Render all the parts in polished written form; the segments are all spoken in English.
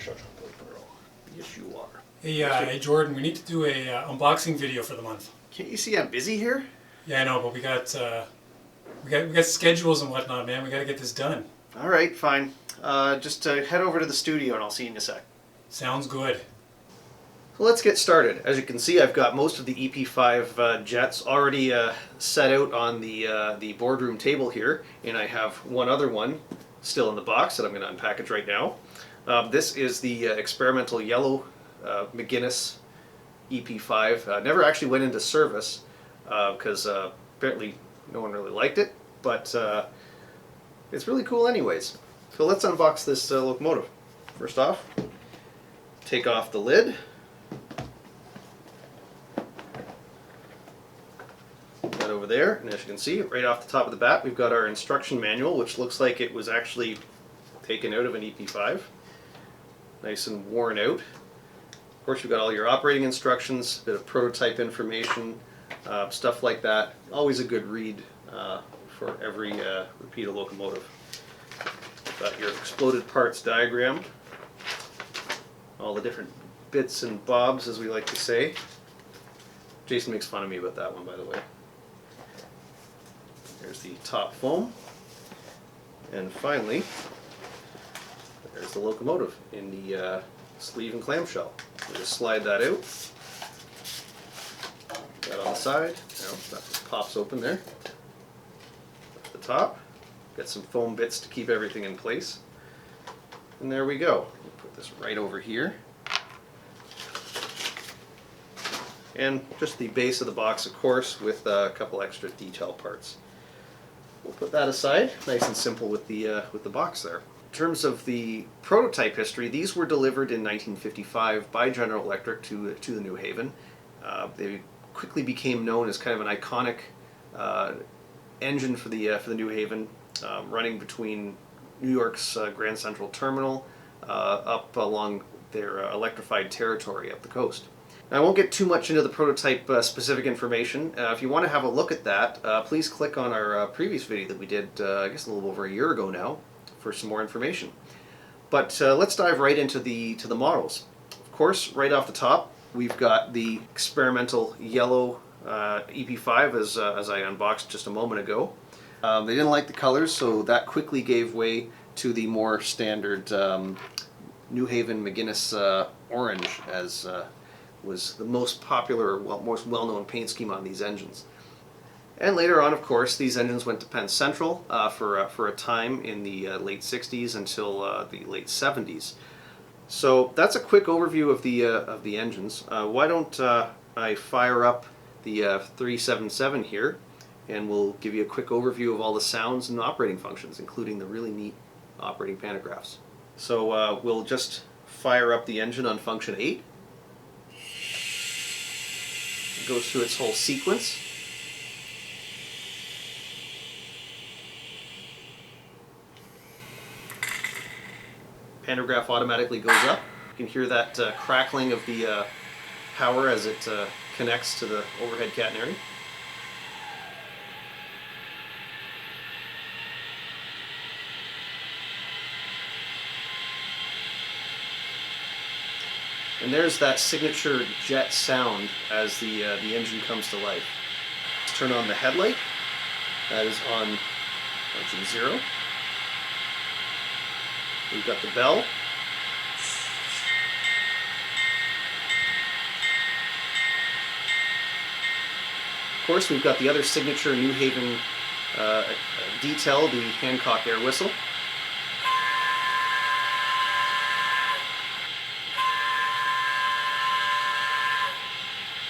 such a good girl. Yes, you are. Hey Jordan, we need to do a unboxing video for the month. Can't you see I'm busy here? Yeah, I know, but we got schedules and whatnot, man. We got to get this done. All right, fine. Just head over to the studio and I'll see you in a sec. Sounds good. So let's get started. As you can see, I've got most of the EP5 jets already set out on the boardroom table here, and I have one other one still in the box that I'm going to unpackage right now. This is the experimental yellow McGuinness EP5. Never actually went into service because apparently no one really liked it, but it's really cool anyways. So let's unbox this locomotive. First off, take off the lid. That over there, and as you can see, right off the top of the bat, we've got our instruction manual, which looks like it was actually taken out of an EP5. Nice and worn out. Of course, you've got all your operating instructions, a bit of prototype information, stuff like that. Always a good read for every Rapido locomotive. Got your exploded parts diagram, all the different bits and bobs, as we like to say. Jason makes fun of me about that one, by the way. There's the top foam, and finally, there's the locomotive in the sleeve and clamshell. We'll just slide that out. That on the side. Now that just pops open there. At the top, got some foam bits to keep everything in place. And there we go. We'll put this right over here. And just the base of the box, of course, with a couple extra detail parts. We'll put that aside, nice and simple with the box there. In terms of the prototype history, these were delivered in 1955 by General Electric to the New Haven. They quickly became known as kind of an iconic engine for the New Haven, running between New York's Grand Central Terminal up along their electrified territory up the coast. Now, I won't get too much into the prototype specific information. If you want to have a look at that, please click on our previous video that we did, I guess a little over a year ago now, for some more information. But let's dive right into the models. Of course, right off the top, we've got the experimental yellow EP5 as I unboxed just a moment ago. They didn't like the colors, so that quickly gave way to the more standard New Haven McGuinness orange, as was the most popular, most well-known paint scheme on these engines. And later on, of course, these engines went to Penn Central for a time in the late 60s until the late 70s. So that's a quick overview of the engines. Why don't I fire up the 377 here, and we'll give you a quick overview of all the sounds and operating functions, including the really neat operating pantographs. So we'll just fire up the engine on function 8. It goes through its whole sequence. Pantograph automatically goes up. You can hear that crackling of the power as it connects to the overhead catenary. And there's that signature jet sound as the engine comes to life. Let's turn on the headlight. That is on function 0. We've got the bell. Of course, we've got the other signature New Haven detail, the Hancock air whistle.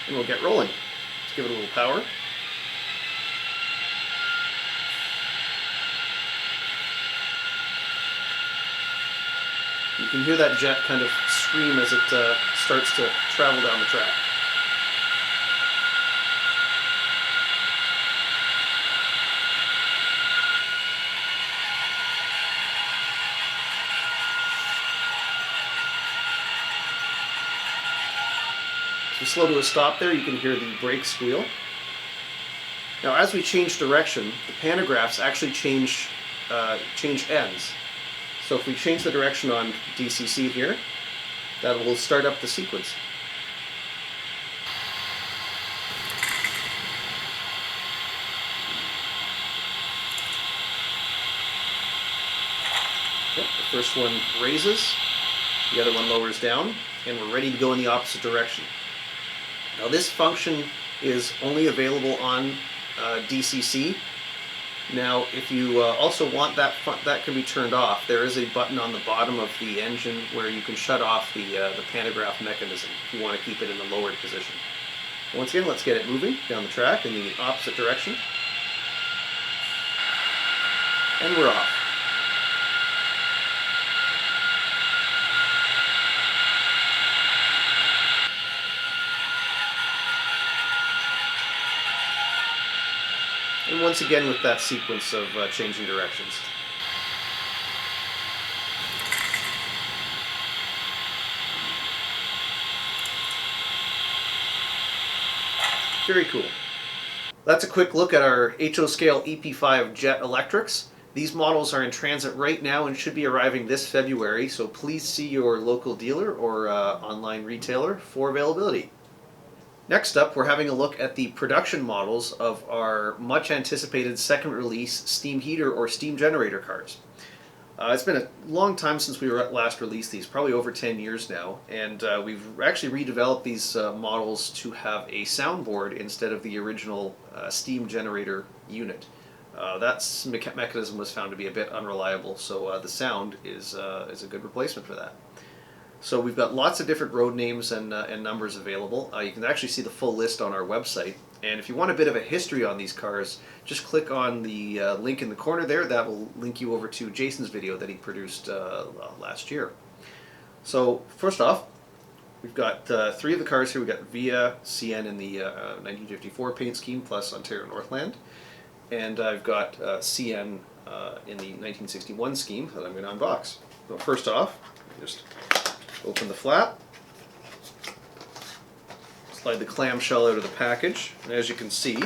And we'll get rolling. Let's give it a little power. You can hear that jet kind of scream as it starts to travel down the track. If you slow to a stop there, you can hear the brake squeal. Now, as we change direction, the pantographs actually change ends. So if we change the direction on DCC here, That will start up the sequence. Yep, the first one raises, the other one lowers down, and we're ready to go in the opposite direction. Now this function is only available on DCC. Now if you also want that can be turned off. There is a button on the bottom of the engine where you can shut off the pantograph mechanism if you want to keep it in the lowered position. Once again, let's get it moving down the track in the opposite direction. And we're off. And once again with that sequence of changing directions. Very cool. That's a quick look at our HO scale EP5 jet electrics. These models are in transit right now and should be arriving this February, so please see your local dealer or online retailer for availability. Next up, we're having a look at the production models of our much anticipated second release steam heater or steam generator cars. It's been a long time since we last released these, probably over 10 years now, and we've actually redeveloped these models to have a soundboard instead of the original steam generator unit. That mechanism was found to be a bit unreliable, so the sound is a good replacement for that. So we've got lots of different road names and numbers available. You can actually see the full list on our website. And if you want a bit of a history on these cars, just click on the link in the corner there. That will link you over to Jason's video that he produced last year. So first off, we've got three of the cars here. We've got Via, CN in the 1954 paint scheme plus Ontario Northland. And I've got CN in the 1961 scheme that I'm going to unbox. So first off, just open the flap, slide the clamshell out of the package, and as you can see,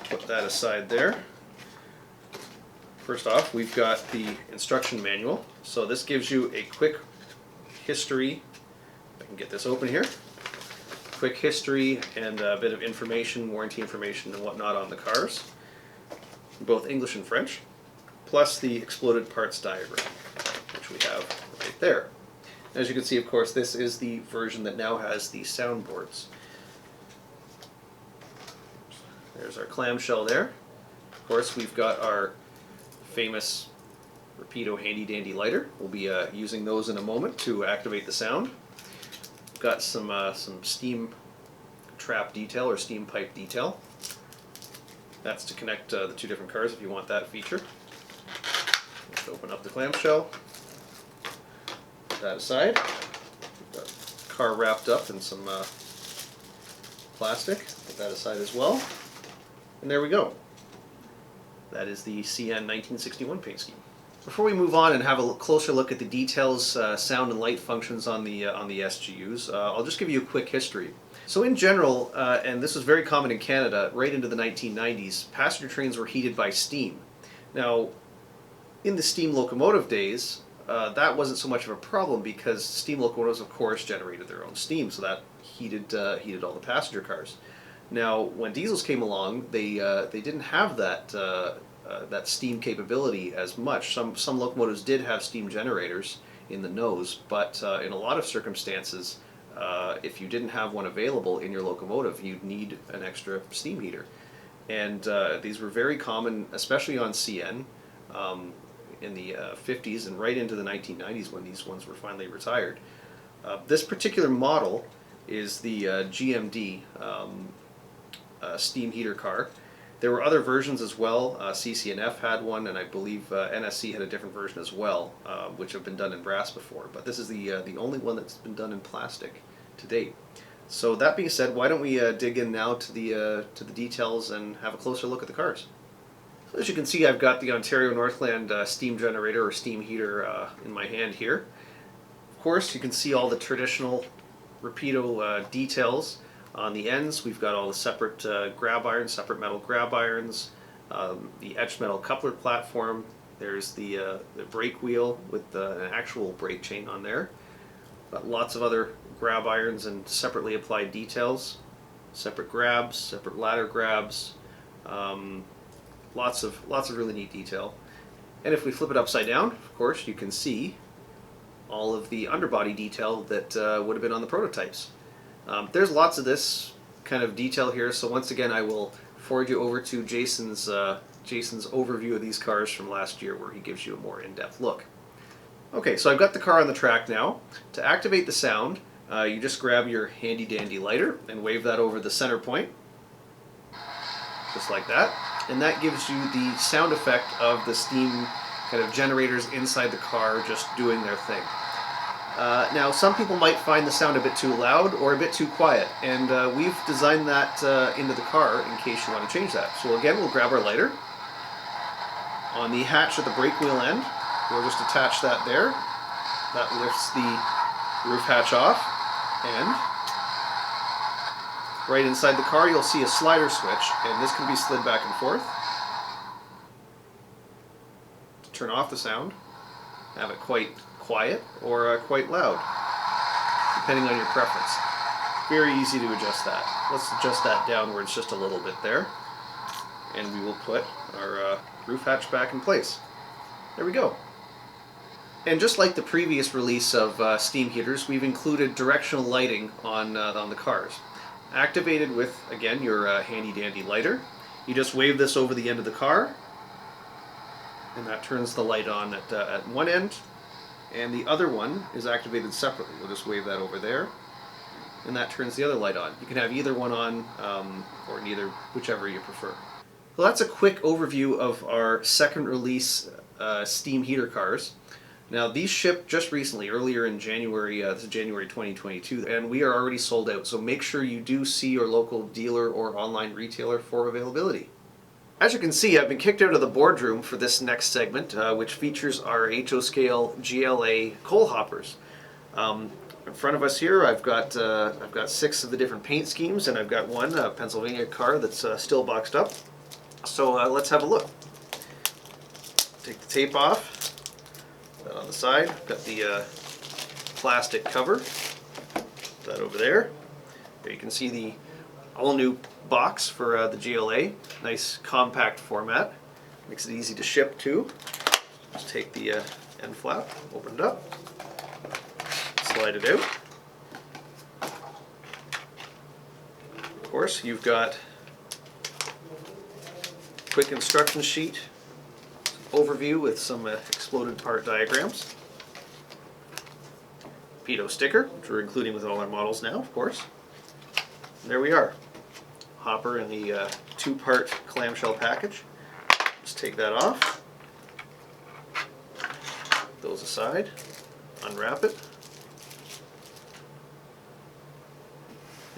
put that aside there. First off, we've got the instruction manual. So this gives you a quick history. I can get this open here. Quick history and a bit of information, warranty information and whatnot on the cars, both English and French, plus the exploded parts diagram, which we have right there. As you can see, of course, this is the version that now has the soundboards. There's our clamshell there. Of course, we've got our famous Rapido handy dandy lighter. We'll be using those in a moment to activate the sound. We've got some steam trap detail or steam pipe detail. That's to connect the two different cars if you want that feature. Let's open up the clamshell. Put that aside. We've got the car wrapped up in some plastic. Put that aside as well. And there we go. That is the CN 1961 paint scheme. Before we move on and have a closer look at the details, sound and light functions on the SGUs, I'll just give you a quick history. So in general, and this was very common in Canada right into the 1990s, passenger trains were heated by steam. Now, in the steam locomotive days, that wasn't so much of a problem because steam locomotives, of course, generated their own steam, so that heated all the passenger cars. Now, when diesels came along, they didn't have that that steam capability as much. Some locomotives did have steam generators in the nose, but in a lot of circumstances, if you didn't have one available in your locomotive, you'd need an extra steam heater. And these were very common, especially on CN, in the 50s and right into the 1990s when these ones were finally retired. This particular model is the GMD steam heater car. There were other versions as well. CCNF had one, and I believe NSC had a different version as well, which have been done in brass before. But this is the only one that's been done in plastic to date. So that being said, why don't we dig in now to the details and have a closer look at the cars. So as you can see, I've got the Ontario Northland steam generator or steam heater in my hand here. Of course, you can see all the traditional Rapido details. On the ends, we've got all the separate grab irons, separate metal grab irons, the etched metal coupler platform. There's the brake wheel with an actual brake chain on there. Got lots of other grab irons and separately applied details, separate grabs, separate ladder grabs, lots of really neat detail. And if we flip it upside down, of course, you can see all of the underbody detail that would have been on the prototypes. There's lots of this kind of detail here, so once again I will forward you over to Jason's overview of these cars from last year, where he gives you a more in-depth look. Okay, so I've got the car on the track now. To activate the sound, you just grab your handy dandy lighter and wave that over the center point, just like that. And that gives you the sound effect of the steam kind of generators inside the car just doing their thing. Now, some people might find the sound a bit too loud or a bit too quiet, and we've designed that into the car in case you want to change that. So again, we'll grab our lighter. On the hatch at the brake wheel end, we'll just attach that there. That lifts the roof hatch off, and right inside the car you'll see a slider switch, and this can be slid back and forth to turn off the sound, have it quite quiet or quite loud, depending on your preference. Very easy to adjust that. Let's adjust that downwards just a little bit there, and we will put our roof hatch back in place. There we go. And just like the previous release of steam heaters, we've included directional lighting on the cars. Activated with, again, your handy dandy lighter. You just wave this over the end of the car, and that turns the light on at one end, and the other one is activated separately. We'll just wave that over there, and that turns the other light on. You can have either one on, or neither, whichever you prefer. Well, that's a quick overview of our second release steam heater cars. Now, these shipped just recently, earlier in January, this is January 2022, and we are already sold out, so make sure you do see your local dealer or online retailer for availability. As you can see, I've been kicked out of the boardroom for this next segment, which features our HO scale GLA coal hoppers. In front of us here, I've got 6 of the different paint schemes, and I've got one, a Pennsylvania car that's still boxed up. So let's have a look. Take the tape off. That on the side, got the plastic cover, that over there. There you can see the all-new box for the GLA. Nice compact format, makes it easy to ship too. Just take the end flap, open it up, slide it out. Of course, you've got a quick instruction sheet overview with some exploded part diagrams. Rapido sticker, which we're including with all our models now, of course. And there we are. Hopper in the 2-part clamshell package. Just take that off. Put those aside. Unwrap it.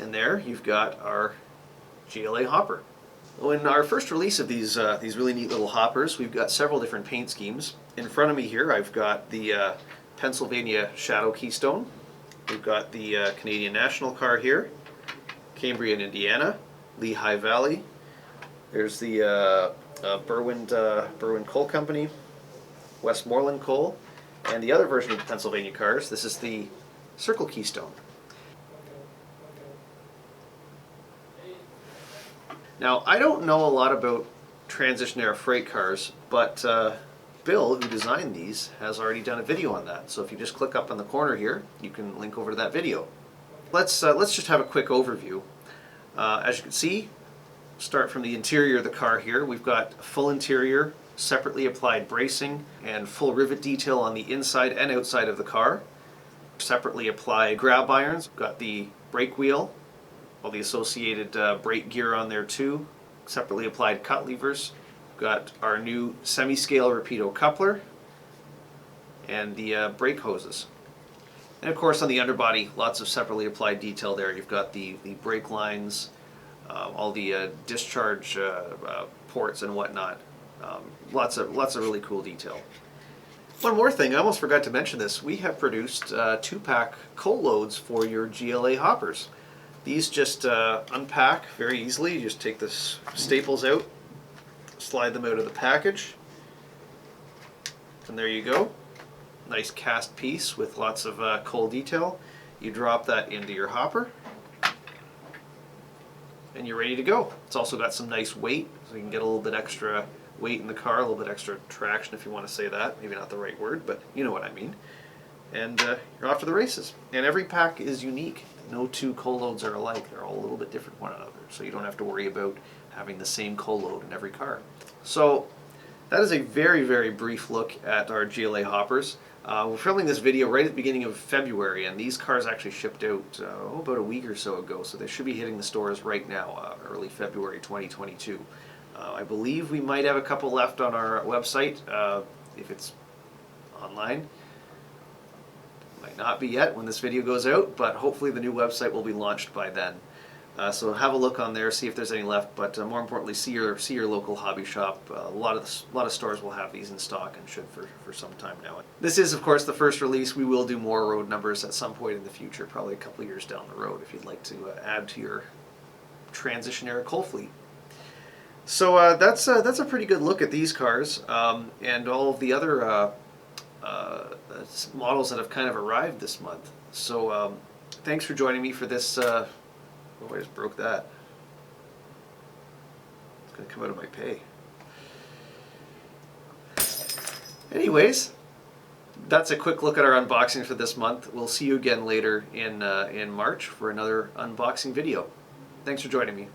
And there you've got our GLA hopper. Well, in our first release of these really neat little hoppers, we've got several different paint schemes. In front of me here, I've got the Pennsylvania Shadow Keystone. We've got the Canadian National car here, Cambrian, Indiana, Lehigh Valley. There's the Berwyn Coal Company, Westmoreland Coal, and the other version of the Pennsylvania cars. This is the Circle Keystone. Now, I don't know a lot about transition era freight cars, but Bill, who designed these, has already done a video on that. So if you just click up on the corner here, you can link over to that video. Let's just have a quick overview. As you can see, start from the interior of the car here. We've got full interior, separately applied bracing, and full rivet detail on the inside and outside of the car. Separately applied grab irons. We've got the brake wheel, all the associated brake gear on there too. Separately applied cut levers. We've got our new semi-scale Rapido coupler and the brake hoses. And of course on the underbody, lots of separately applied detail there. You've got the brake lines, all the discharge ports and whatnot. Lots of really cool detail. One more thing, I almost forgot to mention this. We have produced 2-pack coal loads for your GLA hoppers. These just unpack very easily. You just take the staples out, slide them out of the package, and there you go. nice cast piece with lots of coal detail. You drop that into your hopper and you're ready to go. It's also got some nice weight, so you can get a little bit extra weight in the car, a little bit extra traction if you want to say that. Maybe not the right word, but you know what I mean. And you're off to the races. And every pack is unique. No two coal loads are alike. They're all a little bit different one another, so you don't have to worry about having the same coal load in every car. So that is a very, very brief look at our GLA hoppers. We're filming this video right at the beginning of February, and these cars actually shipped out about a week or so ago, so they should be hitting the stores right now, early February 2022. I believe we might have a couple left on our website, if it's online. Might not be yet when this video goes out, but hopefully the new website will be launched by then. So have a look on there, see if there's any left, but more importantly, see your local hobby shop. A lot of stores will have these in stock and should for some time now. This is, of course, the first release. We will do more road numbers at some point in the future, probably a couple of years down the road, if you'd like to add to your transition era coal fleet. So that's a pretty good look at these cars and all of the other models that have kind of arrived this month. So thanks for joining me for this. Oh, I just broke that. It's going to come out of my pay. Anyways, that's a quick look at our unboxing for this month. We'll see you again later in March for another unboxing video. Thanks for joining me.